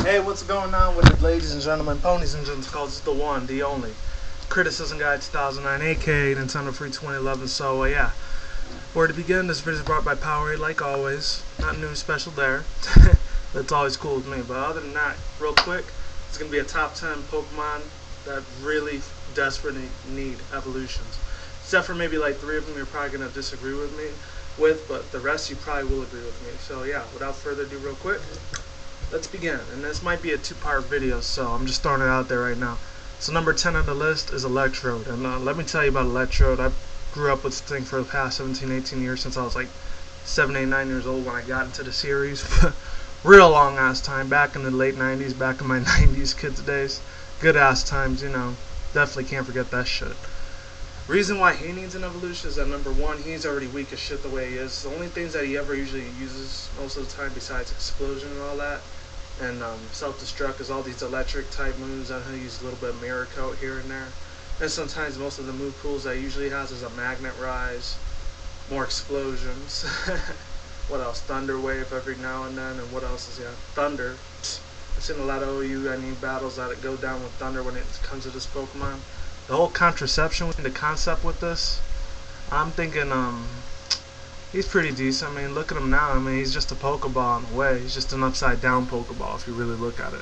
Hey, what's going on with it, ladies and gentlemen, ponies and gentlecolts? It's the one, the only Criticism Guy 2009, aka Nintendofreak2011. So, yeah. Where to begin, this video is brought by Powerade, like always. Nothing new special there. That's always cool with me. But other than that, real quick, it's going to be a top 10 Pokemon that really desperately need evolutions. Except for maybe like 3 of them you're probably going to disagree with me with, but the rest you probably will agree with me. So, yeah, without further ado, real quick, let's begin. And this might be a 2-part video, so I'm just throwing it out there right now. So number 10 on the list is Electrode. And let me tell you about Electrode. I grew up with this thing for the past 17, 18 years since I was like 7, 8, 9 years old when I got into the series. Real long ass time, back in the late 90s, back in my 90s kids days. Good ass times, you know. Definitely can't forget that shit. Reason why he needs an evolution is that number 1, he's already weak as shit the way he is. The only things that he ever usually uses most of the time besides explosion and all that and self-destruct is all these electric type moves, and he'll use a little bit of mirror coat here and there. And sometimes most of the move pools that he usually has is a magnet rise, more explosions. What else? Thunder wave every now and then, and what else is thunder. I've seen a lot of OU and battles that go down with thunder when it comes to this Pokemon. The whole contraception, the concept with this, I'm thinking he's pretty decent. I mean, look at him now. I mean, he's just a Pokeball in a way. He's just an upside down Pokeball if you really look at it.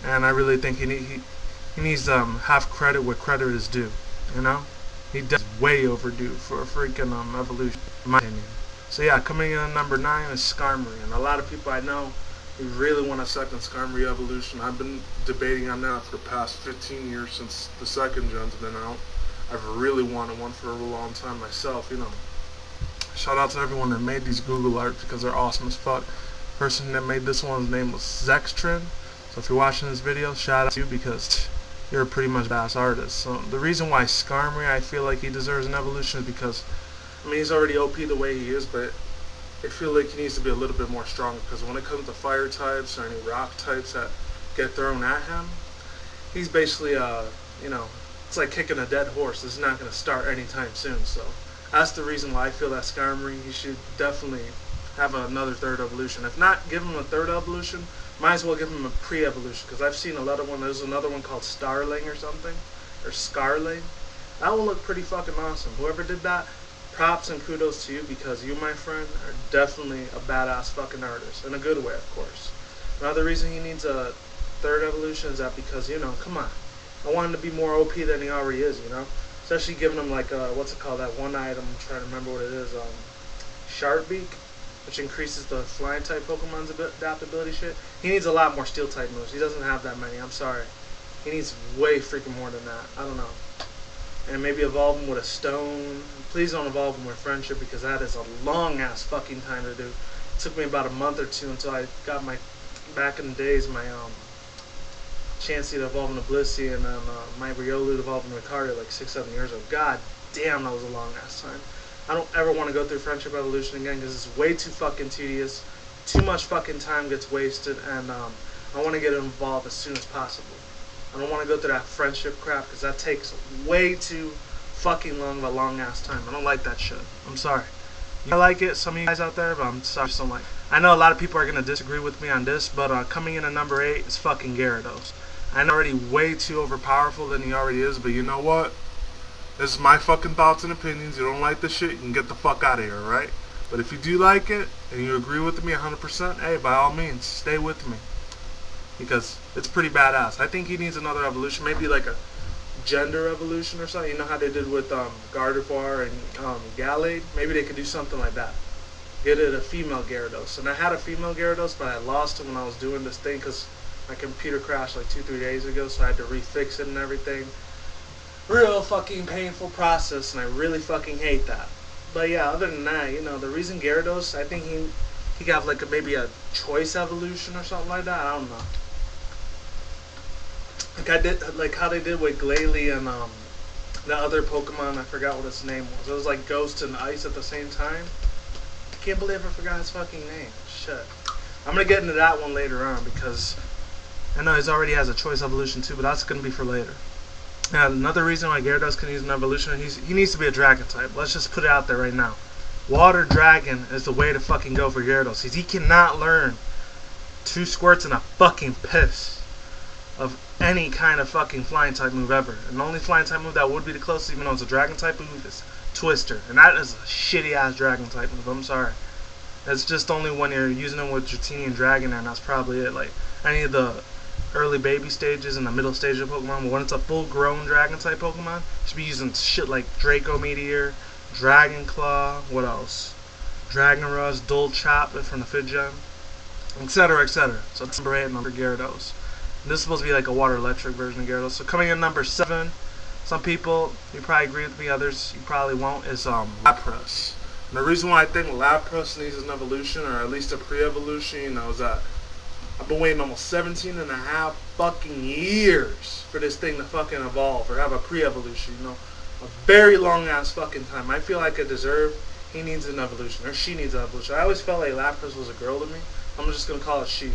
And I really think he needs half credit where credit is due. You know, he does way overdue for a freaking evolution, in my opinion. So yeah, coming in at number 9 is Skarmory, and a lot of people I know who really want a second Skarmory evolution. I've been debating on that for the past 15 years since the second gen's been out. I've really wanted one for a long time myself, you know. Shout out to everyone that made these Google arts because they're awesome as fuck. The person that made this one's name was Zextrin. So if you're watching this video, shout out to you because you're a pretty much badass artist. So the reason why Skarmory I feel like he deserves an evolution is because, I mean, he's already OP the way he is, but I feel like he needs to be a little bit more stronger because when it comes to fire types or any rock types that get thrown at him, he's basically, you know, it's like kicking a dead horse. It's not going to start anytime soon. So that's the reason why I feel that Skarmory, he should definitely have another 3rd evolution. If not give him a 3rd evolution, might as well give him a pre-evolution because I've seen a lot of one. There's another one called Starling or something, or Skarling. That one looked pretty fucking awesome. Whoever did that, props and kudos to you because you, my friend, are definitely a badass fucking artist. In a good way, of course. Another reason he needs a 3rd evolution is that because, you know, come on. I want him to be more OP than he already is, you know? Especially giving him like, what's it called, that one item, I'm trying to remember what it is, Sharpedo, which increases the flying type Pokemon's adaptability shit. He needs a lot more steel type moves. He doesn't have that many, I'm sorry. He needs way freaking more than that. I don't know. And maybe evolve him with a stone. Please don't evolve him with friendship because that is a long ass fucking time to do. It took me about a month or 2 until I got my, back in the days, my Chansey to evolve into Blissey and my Riolu to evolve into Magcargo like 6, 7 years ago. God damn, that was a long ass time. I don't ever want to go through friendship evolution again because it's way too fucking tedious. Too much fucking time gets wasted, and I want to get involved as soon as possible. I don't want to go through that friendship crap because that takes way too fucking long of a long ass time. I don't like that shit. I'm sorry. I like it, some of you guys out there, but I'm sorry, I just don't like it. I know a lot of people are going to disagree with me on this, but coming in at number 8 is fucking Gyarados. I know already way too overpowerful than he already is, but you know what? This is my fucking thoughts and opinions. You don't like this shit, you can get the fuck out of here, right? But if you do like it, and you agree with me 100%, hey, by all means, stay with me. Because it's pretty badass. I think he needs another evolution, maybe like a gender evolution or something. You know how they did with Gardevoir and Glalie? Maybe they could do something like that. Get it a female Gyarados. And I had a female Gyarados, but I lost it when I was doing this thing because my computer crashed like 2-3 days ago, so I had to refix it and everything. Real fucking painful process, and I really fucking hate that. But yeah, other than that, you know, the reason Gyarados, I think he got like maybe a choice evolution or something like that. I don't know. Like I did, like how they did with Glalie and the other Pokemon. I forgot what its name was. It was like Ghost and Ice at the same time. I can't believe I forgot his fucking name. Shit. I'm gonna get into that one later on because I know he already has a choice evolution too, but that's gonna be for later. And another reason why Gyarados can use an evolution, he needs to be a dragon type. Let's just put it out there right now. Water Dragon is the way to fucking go for Gyarados. He cannot learn 2 squirts and a fucking piss of any kind of fucking flying type move ever. And the only flying type move that would be the closest, even though it's a dragon type move, is Twister. And that is a shitty ass dragon type move. I'm sorry. It's just only when you're using it with Dratini and Dragon, and that's probably it. Like any of the early baby stages and the middle stage of Pokemon, but when it's a full grown dragon type Pokemon, you should be using shit like Draco Meteor, Dragon Claw, what else? Dragon Rush, Dual Chop from the 5th gen, etc. etc. So that's number 8 and number Gyarados. And this is supposed to be like a water electric version of Gyarados. So coming in number 7, some people, you probably agree with me, others you probably won't, is Lapras. And the reason why I think Lapras needs an evolution, or at least a pre-evolution, you know, is that I've been waiting almost 17 and a half fucking years for this thing to fucking evolve, or have a pre-evolution, you know. A very long ass fucking time. I feel like he needs an evolution, or she needs an evolution. I always felt like Lapras was a girl to me. I'm just gonna call it she.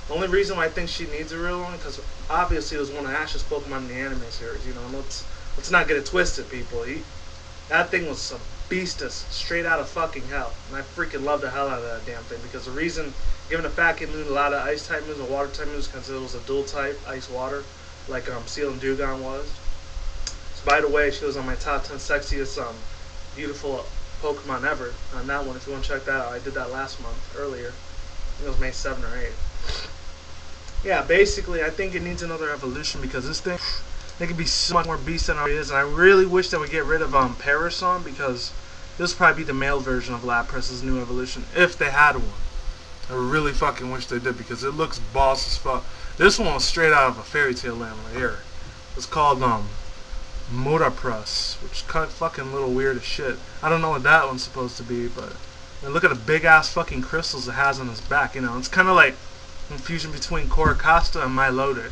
The only reason why I think she needs a real one, because obviously it was one of Ash's Pokemon in the anime series, you know. Let's not get it twisted, people. That thing was some beastess, straight out of fucking hell. And I freaking love the hell out of that damn thing, because the reason, given the fact it moved a lot of ice type moves and water type moves, because it was a dual type ice water, like Seal and Dugong was. So by the way, she was on my top 10 sexiest beautiful Pokemon ever on that one. If you want to check that out, I did that last month earlier. I think it was May 7 or 8. Yeah, basically I think it needs another evolution, because this thing, it could be so much more beast than it is, and I really wish they would get rid of Parasol, because this would probably be the male version of Lapras' new evolution, if they had one. I really fucking wish they did, because it looks boss as fuck. This one was straight out of a fairy tale land right here. It's called Murapras, which is kind of fucking little weird as shit. I don't know what that one's supposed to be, but look at the big ass fucking crystals it has on its back, you know. It's kind of like confusion between Coricosta and Milotic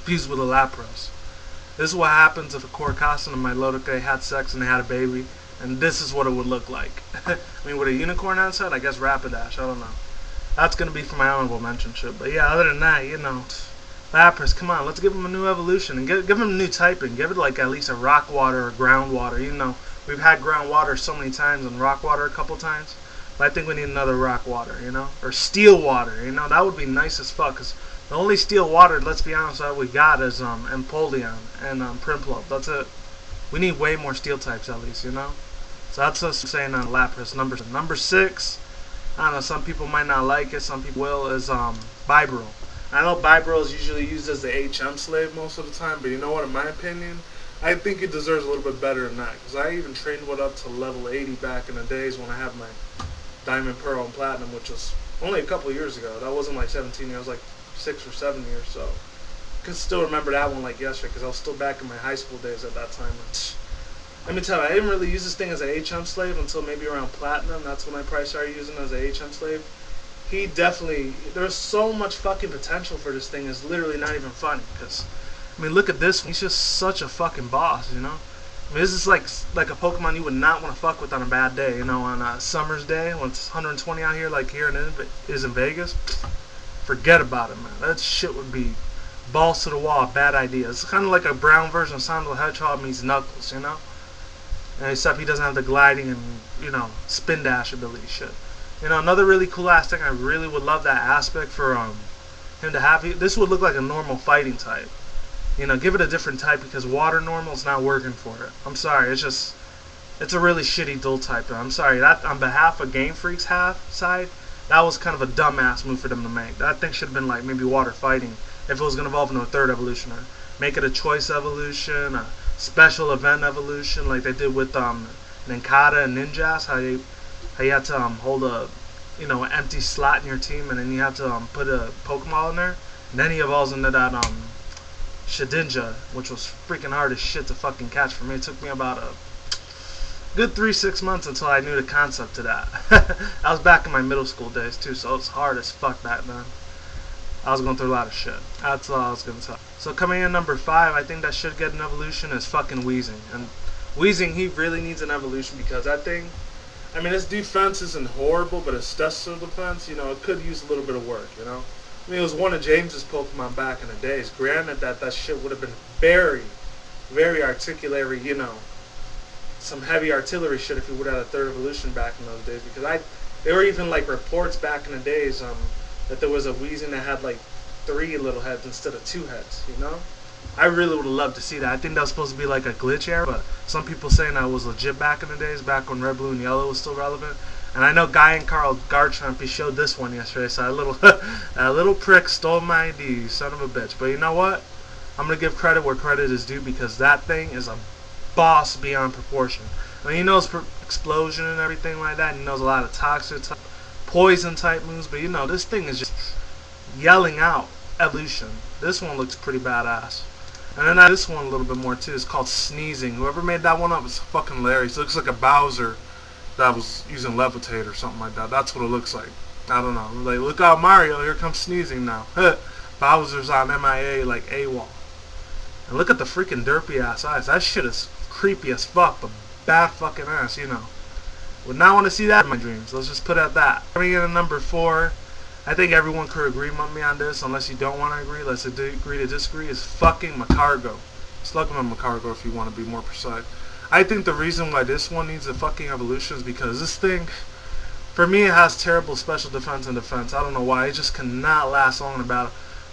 fused with a Lapras. This is what happens if a Coricosta and a Milotic, they had sex and they had a baby, and this is what it would look like. I mean, with a unicorn outside, I guess Rapidash, I don't know. That's going to be for my honorable mention shit. But yeah, other than that, you know, Lapras, come on, let's give him a new evolution, and give him a new typing. Give it like at least a rock water or ground water. You know, we've had ground water so many times and rock water a couple times. But I think we need another rock water, you know? Or steel water, you know? That would be nice as fuck, because the only steel water, let's be honest, that we got is Empoleon and Prinplup. That's it. We need way more steel types at least, you know? So that's us saying on Lapras. Number 6, I don't know, some people might not like it, some people will, is Bibarel. I know Bibarel is usually used as the HM slave most of the time, but you know what, in my opinion, I think it deserves a little bit better than that, because I even trained it up to level 80 back in the days when I had my Diamond, Pearl, and Platinum, which was only a couple years ago. That wasn't like 17 years, like 6 or 7 years, so I can still remember that one like yesterday, because I was still back in my high school days at that time. Let me tell you, I didn't really use this thing as an HM slave until maybe around Platinum. That's when I probably started using it as an HM slave. He definitely, there's so much fucking potential for this thing, it's literally not even funny, because, I mean, look at this one. He's just such a fucking boss, you know? I mean, this is like a Pokemon you would not want to fuck with on a bad day, you know, on a summer's day when it's 120 out here, like here in Vegas. Forget about it, man. That shit would be balls to the wall, bad idea. It's kind of like a brown version of Sonic the Hedgehog meets Knuckles, you know? And except he doesn't have the gliding and, you know, spin dash ability shit. You know, another really cool ass thing, I really would love that aspect for him to have. This would look like a normal fighting type. You know, give it a different type, because water normal is not working for it. I'm sorry, it's a really shitty dual type. I'm sorry, that on behalf of Game Freak's side, that was kind of a dumbass move for them to make. That thing should have been like maybe water fighting if it was going to evolve into a third evolution, or make it a choice evolution, a special event evolution, like they did with Ninkata and Ninjas. How you had to hold a, you know, an empty slot in your team, and then you have to put a Pokemon in there, and then he evolves into that Shedinja, which was freaking hard as shit to fucking catch for me. It took me about a good 3-6 months until I knew the concept to that. I was back in my middle school days too, so it was hard as fuck back then. I was going through a lot of shit. That's all I was gonna tell. So coming in number 5, I think that should get an evolution, is fucking Weezing. And Weezing, he really needs an evolution, because that thing, I mean, its defense isn't horrible, but its special defense, you know, it could use a little bit of work, you know? I mean, it was one of James's Pokemon back in the days. Granted that shit would have been very, very articulatory, you know, some heavy artillery shit if he would have had a third evolution back in those days. Because there were even like reports back in the days, that there was a Weezing that had like 3 little heads instead of 2 heads, you know? I really would have loved to see that. I think that was supposed to be like a glitch error, but some people saying that was legit back in the days, back when red, blue, and yellow was still relevant. And I know Guy and Carl Garchomp, he showed this one yesterday, so that little prick stole my ID, you son of a bitch. But you know what? I'm going to give credit where credit is due, because that thing is a boss beyond proportion. I mean, he knows explosion and everything like that, and he knows a lot of toxic type, poison type moves, but you know, this thing is just yelling out evolution. This one looks pretty badass. And then this one a little bit more too. It's called Sneezing. Whoever made that one up is fucking hilarious. It looks like a Bowser that was using Levitate or something like that. That's what it looks like. I don't know. Like, look out, Mario, here comes Sneezing now. Bowser's on MIA like AWOL. And look at the freaking derpy ass eyes. That shit is creepy as fuck, but bad fucking ass, you know. Would not want to see that in my dreams. Let's just put it at that. Coming in at number 4, I think everyone could agree with me on this, unless you don't want to agree. Let's agree to disagree. Is fucking Magcargo. Slugman Magcargo, if you want to be more precise. I think the reason why this one needs a fucking evolution is because this thing, for me, it has terrible special defense and defense. I don't know why. It just cannot last long in a battle.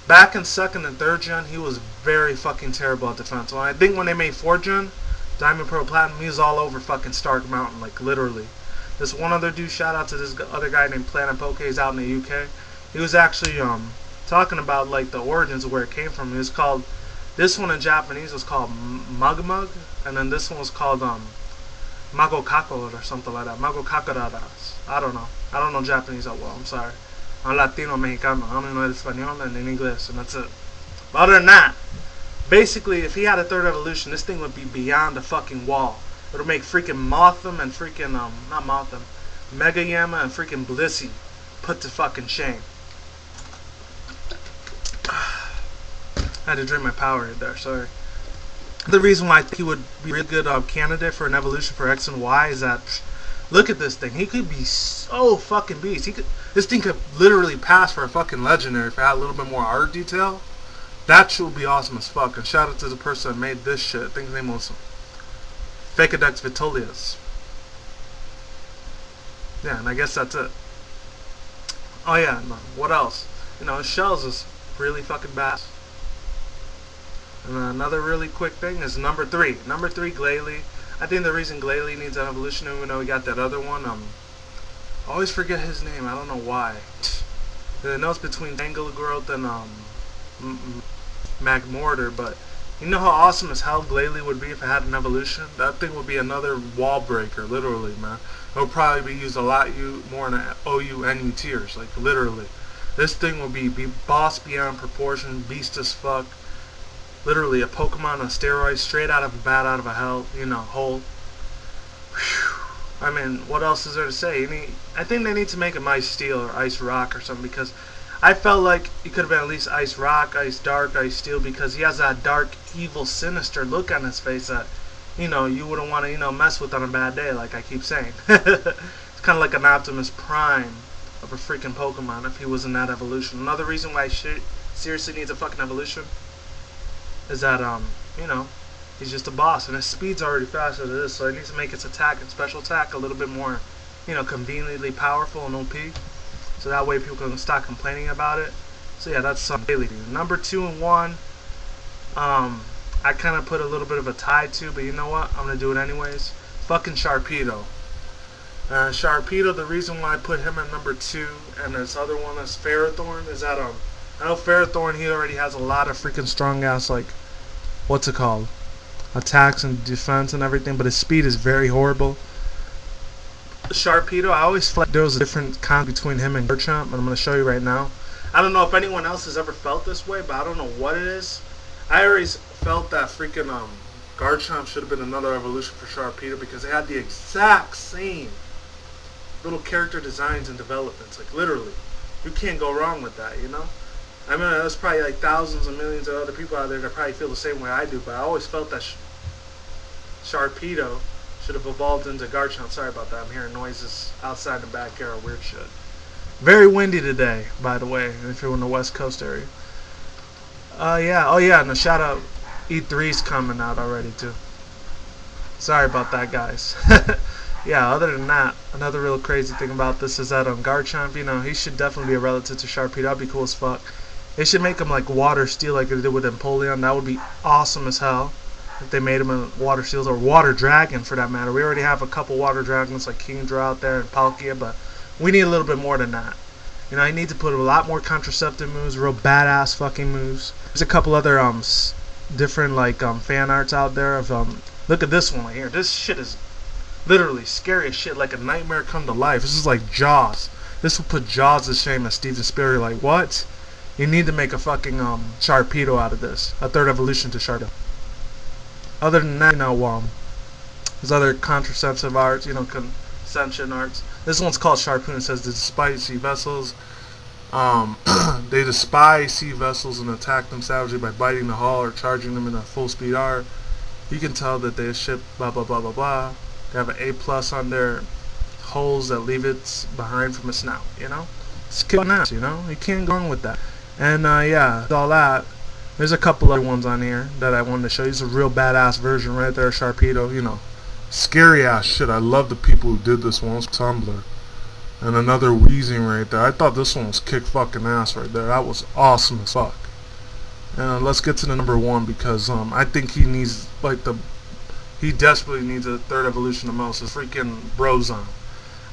Back in 2nd and 3rd gen, he was very fucking terrible at defense. Well, I think when they made 4th gen, Diamond, Pearl, Platinum, he was all over fucking Stark Mountain, like literally. This one other dude, shout out to this other guy named Planet Poke, he's out in the UK. He was actually talking about like the origins of where it came from. It was called, this one in Japanese was called Mugmug, and then this one was called Magokako or something like that. Magokakaradas. I don't know. I don't know Japanese that well. I'm sorry. I'm Latino Mexicano. I only know Espanol and in English, and that's it. But other than that, basically, if he had a 3rd evolution, this thing would be beyond the fucking wall. It'll make freaking Mothim and freaking not Mothim, Mega Yama and freaking Blissey put to fucking shame. I had to drink my Powerade there, sorry. The reason why I think he would be a really good candidate for an evolution for X and Y is that, look at this thing. He could be so fucking beast. This thing could literally pass for a fucking legendary if it had a little bit more art detail. That shit would be awesome as fuck. And shout out to the person that made this shit. I think his name was pokedex Vitulius. Yeah, and I guess that's it. Oh yeah, no, what else? You know, his shells is really fucking bad. And another really quick thing is number 3. Number 3, Glalie. I think the reason Glalie needs an evolution, even though we got that other one, I always forget his name. I don't know why. I know it's between Tangle Growth and Magmortar, but you know how awesome as hell Glalie would be if it had an evolution? That thing would be another wall breaker, literally, man. It would probably be used a lot more in the OU-NU tiers, like literally. This thing would be boss beyond proportion, beast as fuck. Literally a Pokemon on steroids, straight out of a bat out of a hell, you know, hole. Whew. I mean, what else is there to say? I think they need to make him Ice Steel or Ice Rock or something, because I felt like he could have been at least Ice Rock, Ice Dark, Ice Steel, because he has that dark, evil, sinister look on his face that, you know, you wouldn't want to, you know, mess with on a bad day, like I keep saying. It's kind of like an Optimus Prime of a freaking Pokemon if he was in that evolution. Another reason why shit seriously needs a fucking evolution is that, you know, he's just a boss, and his speed's already faster than this, so he needs to make its attack and special attack a little bit more, you know, conveniently powerful and OP, so that way people can stop complaining about it. So yeah, that's some daily. Number 2 and 1, I kind of put a little bit of a tie to, but you know what, I'm gonna do it anyways. Fucking Sharpedo. Sharpedo, the reason why I put him at number 2 and this other one is Ferrothorn is that I know Ferrothorn, he already has a lot of freaking strong ass, like, what's it called, attacks and defense and everything, but his speed is very horrible. Sharpedo, I always felt like there was a different kind between him and Garchomp, and I'm going to show you right now. I don't know if anyone else has ever felt this way, but I don't know what it is. I always felt that freaking Garchomp should have been another evolution for Sharpedo, because they had the exact same little character designs and developments, like literally. You can't go wrong with that, you know? I mean, there's probably like thousands and millions of other people out there that probably feel the same way I do, but I always felt that Sharpedo should have evolved into Garchomp. Sorry about that, I'm hearing noises outside the backyard, weird shit. Very windy today, by the way, if you're in the West Coast area. Yeah, oh yeah, and a shout out, E3's coming out already too. Sorry about that, guys. yeah, other than that, another real crazy thing about this is that Garchomp, you know, he should definitely be a relative to Sharpedo. That'd be cool as fuck. They should make him like Water Steel like they did with Empoleon. That would be awesome as hell if they made him a Water Steel or Water Dragon for that matter. We already have a couple Water Dragons like Kingdra out there and Palkia, but we need a little bit more than that. You know, I need to put a lot more contraceptive moves, real badass fucking moves. There's a couple other different like fan arts out there of look at this one right here. This shit is literally scary as shit, like a nightmare come to life. This is like Jaws. This will put Jaws to shame as Steven Spielberg. Like, what? You need to make a fucking Sharpedo out of this. A third evolution to Sharpedo. Other than that, you know, there's other contraceptive arts, you know, consension arts. This one's called Sharpedo. It says, despite sea vessels, they despise sea vessels and attack them savagely by biting the hull or charging them in a full speed arc. You can tell that they ship blah blah blah blah blah. They have an A+ on their holes that leave it behind from a snout, you know? It's kicking ass, you know? You can't go wrong with that. And yeah, all that. There's a couple other ones on here that I wanted to show you. It's a real badass version right there, Sharpedo, you know. Scary ass shit. I love the people who did this one. It's Tumblr. And another Weezing right there. I thought this one was kick fucking ass right there. That was awesome as fuck. And let's get to the number one because I think he needs like he desperately needs a third evolution the most. Is freaking Bronzong.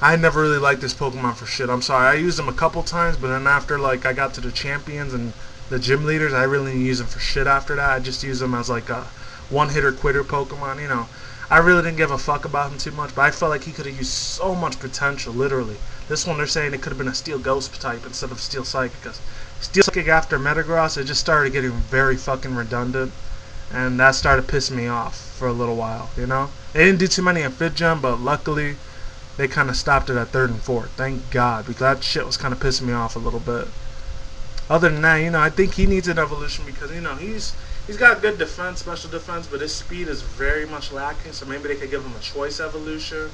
I never really liked this Pokemon for shit. I'm sorry. I used him a couple times, but then after like I got to the champions and the gym leaders, I really didn't use him for shit after that. I just used him as like a one-hitter quitter Pokemon, you know. I really didn't give a fuck about him too much, but I felt like he could have used so much potential, literally. This one they're saying it could have been a Steel Ghost type instead of Steel Psychic, because Steel Psychic after Metagross, it just started getting very fucking redundant. And that started pissing me off for a little while, you know? They didn't do too many in 5th Gen, but luckily they kind of stopped it at 3rd and 4th. Thank God, because that shit was kind of pissing me off a little bit. Other than that, you know, I think he needs an evolution because, you know, he's got good defense, special defense, but his speed is very much lacking, so maybe they could give him a choice evolution.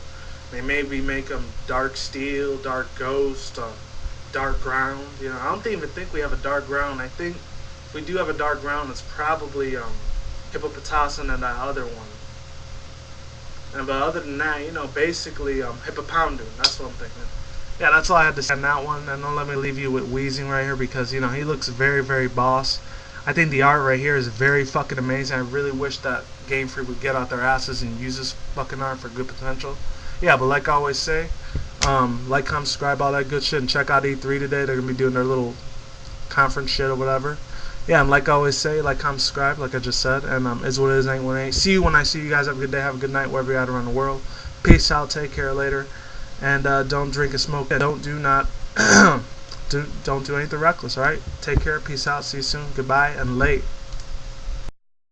They maybe make him Dark Steel, Dark Ghost, Dark Ground. You know, I don't even think we have a Dark Ground. I think if we do have a Dark Ground, it's probably Hippopotason and that other one. And but other than that, you know, basically Hippopoundon. That's what I'm thinking. Yeah, that's all I had to say on that one. And don't let me leave you with Weezing right here because, you know, he looks very, very boss. I think the art right here is very fucking amazing. I really wish that Game Freak would get out their asses and use this fucking art for good potential. Yeah, but like I always say, like, comment, subscribe, all that good shit, and check out E3 today. They're gonna be doing their little conference shit or whatever. Yeah, and like I always say, like, comment, subscribe, like I just said, and is what it is, 818. See you when I see you guys. Have a good day, have a good night, wherever you're at around the world. Peace out, take care later, and don't drink and smoke. Don't do anything reckless, alright? Take care, peace out, see you soon, goodbye, and late.